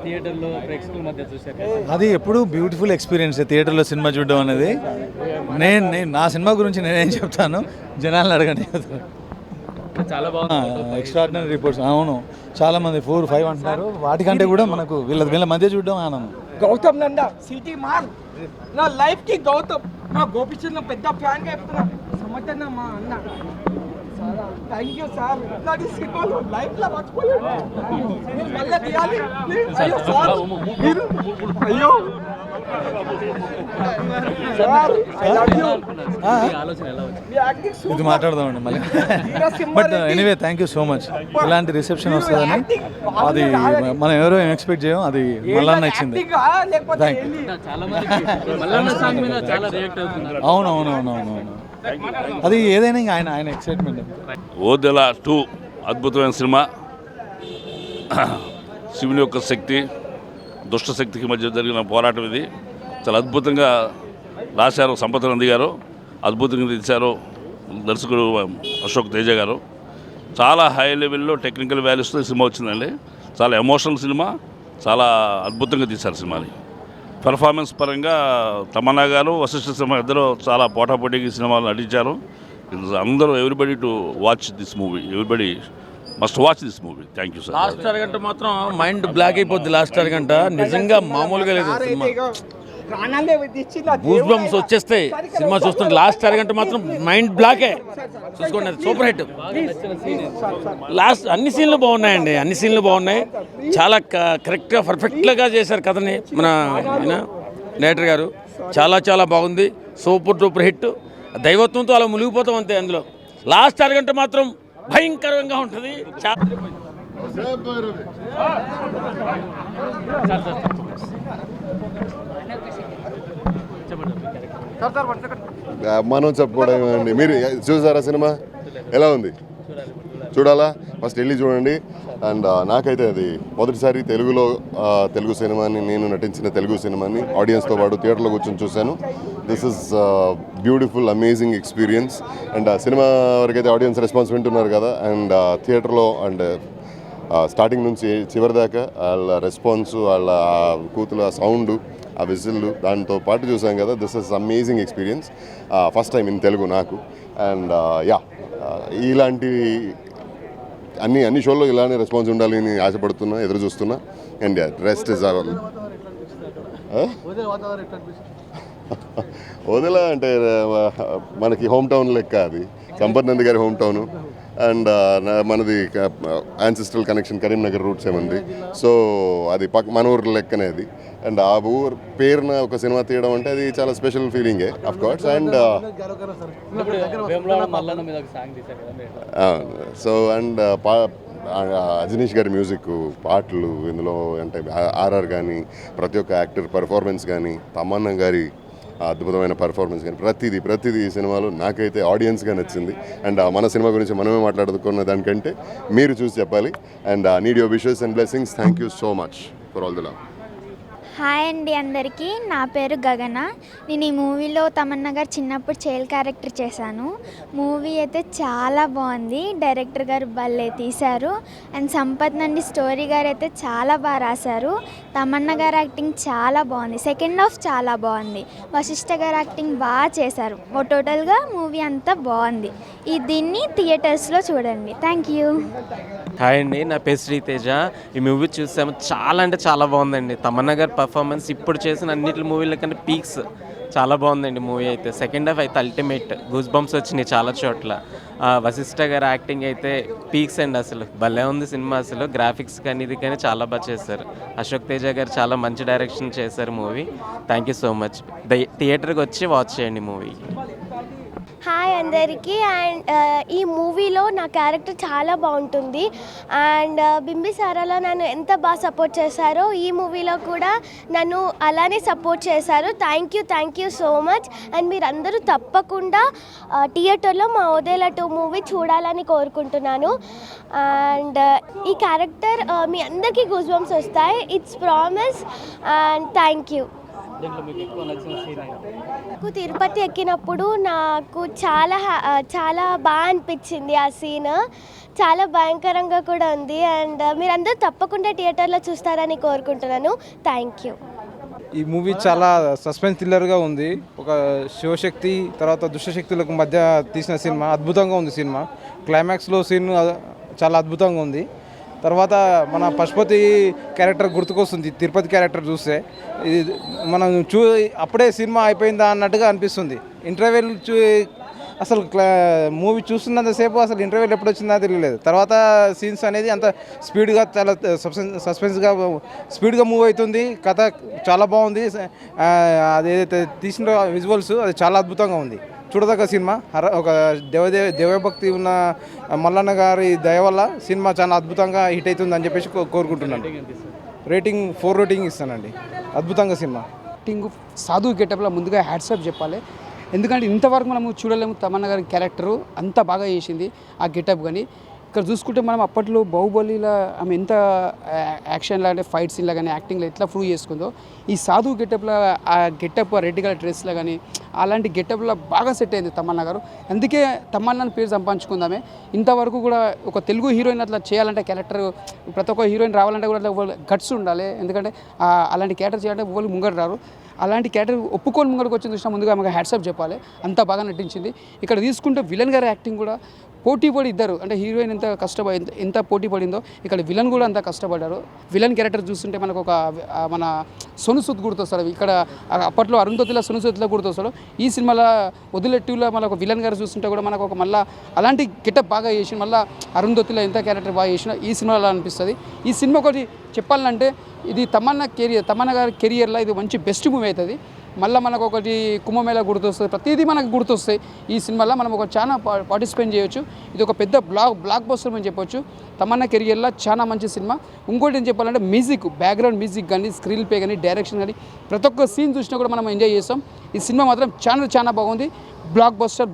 థియేటర్లో ప్రేక్షకుల మధ్య చూశారు, అది ఎప్పుడు బ్యూటిఫుల్ ఎక్స్పీరియన్స్ థియేటర్లో సినిమా చూడడం అనేది. నేను నా సినిమా గురించి నేనేం చెప్తాను, జనాలను అడగండి. చాలా బాగుంది, ఎక్స్ట్రాడినరీ రిపోర్ట్స్. అవును, చాలా మంది 4-5 అంటున్నారు. వాటికంటే కూడా మనకు వీళ్ళ మధ్య చూడడం ఆనందం. గౌతమ్ నంద సిటీ మార్ నా లైఫ్ కి గౌతమ్ మా గోపిచంద్ పెద్ద ఫ్యాన్ గా చెప్తున్నా. సమర్థన మా అన్న. Thank you sir. ఇట్లాంటి సినిమాలు లైఫ్ లో మర్చిపోలేదు. మళ్ళీ తీయాలి. అయ్యో సార్ మీరు అయ్యో ఇది మాట్లాడదామండి మళ్ళీ. But anyway thank you so much. ఇలాంటి రిసెప్షన్ వస్తుందని అది మనం ఎవరో ఏం ఎక్స్పెక్ట్ చేయం, అది మళ్ళీ ఇచ్చింది. అవునవునవునవును, అది ఏదైనా ఇంకా ఆయన ఎక్సైట్మెంట్. ఓదెల 2 అద్భుతమైన సినిమా. శివుని యొక్క శక్తి దుష్ట శక్తికి మధ్య జరిగిన పోరాటం ఇది. చాలా అద్భుతంగా రాశారు సంపత్ నంది గారు, అద్భుతంగా తీశారు దర్శకుడు అశోక్ తేజ గారు. చాలా హై లెవెల్లో టెక్నికల్ వాల్యూస్తో సినిమా వచ్చిందండి. చాలా ఎమోషనల్ సినిమా, చాలా అద్భుతంగా తీశారు సినిమాని. పెర్ఫార్మెన్స్ పరంగా తమన్నా గారు వశిష్ఠ సినిమా ఇద్దరు చాలా పోటాపోటీకి సినిమాలు నటించారు. అందరూ everybody to watch this movie, everybody must watch this movie. Thank you sir. Last అరగంట మాత్రం మైండ్ బ్లాక్ అయిపోద్ది. లాస్ట్ అరగంట నిజంగా మామూలుగా లేదు సినిమా. గూస్ బంప్స్ వచ్చేస్తాయి సినిమా చూస్తుంటే. లాస్ట్ అరగంట మాత్రం మైండ్ బ్లాకే. చూసుకోండి, సూపర్ హిట్. లాస్ట్ అన్ని సీన్లు బాగున్నాయండి, అన్ని సీన్లు బాగున్నాయి. చాలా కరెక్ట్గా పర్ఫెక్ట్గా చేశారు కథని మన డైరెక్టర్ గారు. చాలా చాలా బాగుంది, సూపర్ డూపర్ హిట్. దైవత్వంతో అలా మునిగిపోతాం అంతే. అందులో లాస్ట్ అరగంట మాత్రం భయంకరంగా ఉంటుంది. మనం చెప్పుకోవడం అండి. మీరు చూసారా సినిమా? ఎలా ఉంది? చూడాలా? ఫస్ట్ వెళ్ళి చూడండి. అండ్ నాకైతే అది మొదటిసారి తెలుగు సినిమాని, నేను నటించిన తెలుగు సినిమాని ఆడియన్స్తో పాటు థియేటర్లో కూర్చొని చూశాను. This is beautiful amazing experience. And cinema వరకైతే ఆడియన్స్ రెస్పాన్స్ వింటున్నారు కదా, అండ్ థియేటర్లో అండ్ స్టార్టింగ్ నుంచి చివరి దాకా వాళ్ళ రెస్పాన్స్, వాళ్ళ కూతుల సౌండ్, ఆ విజిల్లు, దాంతో పాటు చూసాం కదా. This is amazing experience. First time in Telugu నాకు. అండ్ ఇలాంటి అన్ని షోల్లో ఇలానే రెస్పాన్స్ ఉండాలని ఆశపడుతున్నా, ఎదురు చూస్తున్నా. అండ్ రెస్ట్ ఇస్ వదిల అంటే మనకి హోమ్ టౌన్ లెక్క, అది సంపత్ నంది గారి హోమ్ టౌను. అండ్ మనది యాన్సిస్ట్రల్ కనెక్షన్ కరీంనగర్ రూట్స్ ఏమంది. సో అది మన ఊరు లెక్కనే అది. అండ్ ఆ ఊరు పేరున ఒక సినిమా తీయడం అంటే అది చాలా స్పెషల్ ఫీలింగే of course. And so and Ajaneesh గారి మ్యూజిక్, పాటలు ఇందులో అంటే ఆర్ఆర్ కానీ, ప్రతి ఒక్క యాక్టర్ పర్ఫార్మెన్స్ కానీ, తమన్నా గారి అద్భుతమైన పర్ఫార్మెన్స్ కానీ, ప్రతిదీ ఈ సినిమాలో నాకైతే ఆడియన్స్గా నచ్చింది. అండ్ మన సినిమా గురించి మనమే మాట్లాడుకున్న దానికంటే మీరు చూసి చెప్పాలి. And need your wishes and blessings. Thank you so much for all the love. Hi అండి అందరికీ, నా పేరు గగన. నేను ఈ మూవీలో తమన్నా గారు చిన్నప్పుడు చైల్డ్ క్యారెక్టర్ చేశాను. మూవీ అయితే చాలా బాగుంది, డైరెక్టర్ గారు భలే తీశారు. అండ్ సంపత్ నంది స్టోరీ గారు అయితే చాలా బాగా రాశారు. తమన్నా గారు యాక్టింగ్ చాలా బాగుంది, సెకండ్ హాఫ్ చాలా బాగుంది. వశిష్ఠ గారు యాక్టింగ్ బాగా చేశారు. టోటల్గా మూవీ అంతా బాగుంది. దీన్ని థియేటర్స్లో చూడండి. Thank you. హాయ్ అండి, నా పేరు శ్రీతేజ. ఈ మూవీ చూసాము, చాలా అంటే చాలా బాగుందండి. తమన్నా గారి పర్ఫార్మెన్స్ ఇప్పుడు చేసిన అన్నిటి మూవీల కంటే పీక్స్. చాలా బాగుందండి మూవీ అయితే. సెకండ్ హాఫ్ అయితే అల్టిమేట్, గూస్ బంప్స్ వచ్చినాయి చాలా చోట్ల. వశిష్ఠ గారి యాక్టింగ్ అయితే పీక్స్ అండి. అసలు భలే ఉంది సినిమా. అసలు గ్రాఫిక్స్ కానీ ఇది కానీ చాలా బాగా చేశారు. అశోక్ తేజ గారు చాలా మంచి డైరెక్షన్ చేశారు movie. Thank you so much. థియేటర్కి వచ్చి వాచ్ చేయండి మూవీ. హాయ్ అందరికీ. అండ్ ఈ మూవీలో నా క్యారెక్టర్ చాలా బాగుంటుంది. అండ్ బింబిసారాలో నన్ను ఎంత బాగా సపోర్ట్ చేశారో ఈ మూవీలో కూడా నన్ను అలానే సపోర్ట్ చేశారు. Thank you so much. And మీరందరూ తప్పకుండా థియేటర్లో మా ఓదెల 2 మూవీ చూడాలని కోరుకుంటున్నాను. అండ్ ఈ క్యారెక్టర్ మీ అందరికీ గూస్ బంప్స్ వస్తాయి, it's promise. And thank you. నాకు తిరుపతి ఎక్కినప్పుడు నాకు చాలా బాగా అనిపించింది. ఆ సీన్ చాలా భయంకరంగా కూడా ఉంది. అండ్ మీరందరూ తప్పకుండా థియేటర్లో చూస్తారని కోరుకుంటున్నాను. Thank you. ఈ మూవీ చాలా సస్పెన్స్ థ్రిల్లర్గా ఉంది. ఒక శివశక్తి తర్వాత దుష్టశక్తులకు మధ్య తీసిన సినిమా. అద్భుతంగా ఉంది సినిమా. క్లైమాక్స్లో సీన్ చాలా అద్భుతంగా ఉంది. తర్వాత మన పశుపతి క్యారెక్టర్ గుర్తుకొస్తుంది. తిరుపతి క్యారెక్టర్ చూస్తే ఇది మనం అప్పుడే సినిమా అయిపోయిందా అన్నట్టుగా అనిపిస్తుంది. ఇంటర్వెల్ అసలు మూవీ చూస్తున్నంతసేపు అసలు ఇంటర్వెల్ ఎప్పుడు వచ్చిందో తెలియలేదు. తర్వాత సీన్స్ అనేది అంత స్పీడ్గా చాలా సస్పెన్స్గా స్పీడ్గా మూవ్ అవుతుంది. కథ చాలా బాగుంది. అది ఏదైతే తీసిన విజువల్స్ అది చాలా అద్భుతంగా ఉంది. చూడదగ్గ సినిమా. ఒక దేవభక్తి ఉన్న మల్లన్న గారి దయ వల్ల సినిమా చాలా అద్భుతంగా హిట్ అవుతుంది అని చెప్పేసి కోరుకుంటున్నాను. రేటింగ్ 4 రేటింగ్ ఇస్తానండి. అద్భుతంగా సినిమా. సాధు గెటప్లో ముందుగా హ్యాట్సాప్ చెప్పాలి. ఎందుకంటే ఇంతవరకు మనము చూడలేము. తమన్నా గారి క్యారెక్టరు అంత బాగా చేసింది ఆ గెటప్. కానీ ఇక్కడ చూసుకుంటే మనం అప్పట్లో బాహుబలిలో ఆమె ఎంత యాక్షన్లో అంటే ఫైట్ సీన్లో కానీ యాక్టింగ్లో ఎట్లా ప్రూవ్ చేసుకుందో ఈ సాధు గెటప్లో ఆ గెటప్ రెడ్ కలర్ డ్రెస్లో కానీ అలాంటి గెటప్లో బాగా సెట్ అయింది తమన్నా గారు. అందుకే తమన్నాని పేరు సంపాదించుకుందామే. ఇంతవరకు కూడా ఒక తెలుగు హీరోయిన్ అట్లా చేయాలంటే క్యారెక్టర్ ప్రతి ఒక్క హీరోయిన్ రావాలంటే కూడా అట్లా గట్స్ ఉండాలి. ఎందుకంటే అలాంటి క్యారెక్టర్ చేయాలంటే వాళ్ళు ముంగడు రారు. అలాంటి క్యారెక్టర్ ఒప్పుకొని ముంగడికి వచ్చిన చూసినా ముందుగా ఆమెకు హ్యాట్సాప్ చెప్పాలి. అంతా బాగా నటించింది. ఇక్కడ తీసుకుంటే విలన్ గారి యాక్టింగ్ కూడా పోటీ పడి ఇద్దరు అంటే హీరోయిన్ ఎంత పోటీ పడిందో ఇక్కడ విలన్ కూడా అంత కష్టపడ్డారు. విలన్ క్యారెక్టర్ చూస్తుంటే మనకు ఒక మన సోను సూద్ గుర్తొస్తాడు. ఇక్కడ అప్పట్లో అరుంధతిలో సోను సూద్లో గుర్తొస్తాడు. ఈ సినిమాలో వదిలెట్టిలో మన ఒక విలన్ గారు చూస్తుంటే కూడా మనకు ఒక మళ్ళీ అలాంటి గెటప్ బాగా చేసి మళ్ళీ అరుంధతిలో ఎంత క్యారెక్టర్ బాగా చేసినా ఈ సినిమాలో అనిపిస్తుంది. ఈ సినిమా ఒకటి చెప్పాలంటే ఇది తమన్నా గారి కెరియర్లో ఇది మంచి బెస్ట్ మూవీ అవుతుంది. మళ్ళీ మనకు ఒకటి కుంభమేళా గుర్తొస్తుంది. ప్రతిదీ మనకు గుర్తొస్తాయి. ఈ సినిమాలో మనం ఒక చాలా పార్టిసిపేట్ చేయొచ్చు. ఇది ఒక పెద్ద బ్లాక్ బస్టర్ అని చెప్పొచ్చు. తమన్నా కెరియర్లో చాలా మంచి సినిమా. ఇంకోటి ఏం చెప్పాలంటే మ్యూజిక్, బ్యాక్గ్రౌండ్ మ్యూజిక్ కానీ స్క్రీన్ ప్లే కానీ డైరెక్షన్ కానీ ప్రతి ఒక్క సీన్ చూసినా కూడా మనం ఎంజాయ్ చేస్తాం. ఈ సినిమా మాత్రం చాలా బాగుంది. Block buster.